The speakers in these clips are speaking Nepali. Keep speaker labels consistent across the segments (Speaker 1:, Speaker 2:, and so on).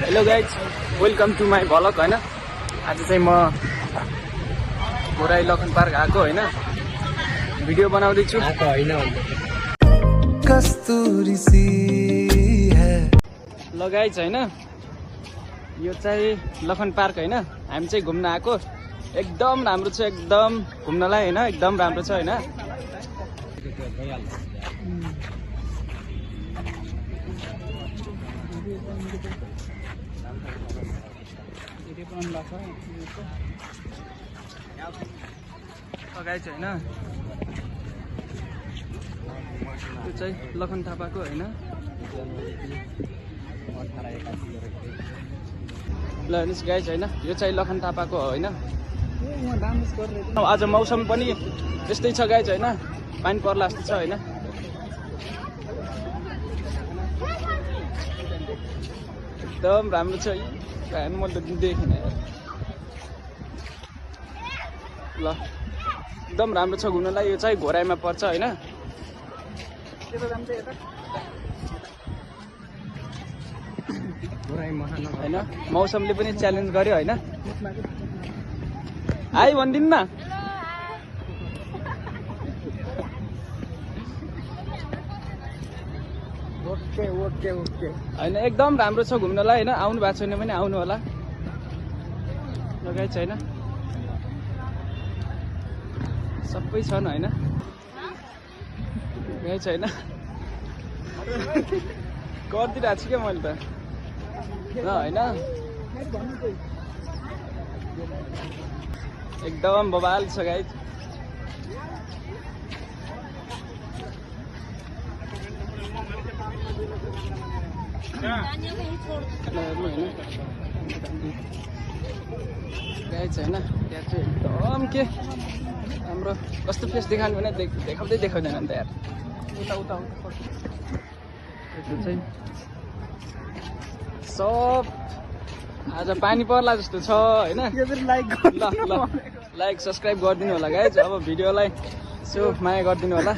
Speaker 1: Hello guys, welcome to my vlog होइन। आज चाहिँ म घोराई लखन पार्क आएको होइन, भिडियो बनाउँदैछु।
Speaker 2: कस्तुरी सी है
Speaker 1: ल गाइज होइन, यो चाहिँ लखन पार्क होइन, हामी चाहिँ घुम्न आएको। एकदम राम्रो छ, एकदम घुम्नलाई होइन, एकदम राम्रो छ होइन। गाइज होइन, यो चाहिँ लखन थापाको होइन। ल हेर्नुहोस् गाइज होइन, यो चाहिँ लखन थापाको हो होइन। आज मौसम पनि त्यस्तै छ गाइज होइन, पानी पर्ला जस्तो छ होइन। एकदम राम्रो छ, हेर्नु मैले त देखेन यार। ल एकदम राम्रो छ घुम्नलाई। यो चाहिँ घोराइमा पर्छ होइन। होइन मौसमले पनि च्यालेन्ज गर्यो होइन। आइ भनिदिनु न। ओके ओके ओके होइन, एकदम राम्रो छ घुम्नलाई होइन। आउनु भएको छैन भने आउनु होला। लगाइ छैन, सबै छन् होइन। यही छैन गरिदिइरहेको छु क्या मैले त ल होइन। एकदम बबाल छ गाइज। गाइज होइन, त्यहाँ चाहिँ एकदम के हाम्रो कस्तो फेस देखाउनु भने देखाउँदै देखाउँदैन नि त यार। उता उता चाहिँ सब आज पानी पर्ला जस्तो छ होइन। ल ल लाइक सब्सक्राइब गरिदिनु होला गाइज। अब भिडियोलाई यसो माया गरिदिनु होला।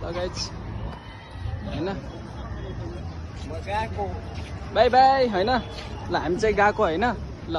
Speaker 1: ल गाइज होइन, बाई बाई होइन। ल हामी चाहिँ गएको होइन। ल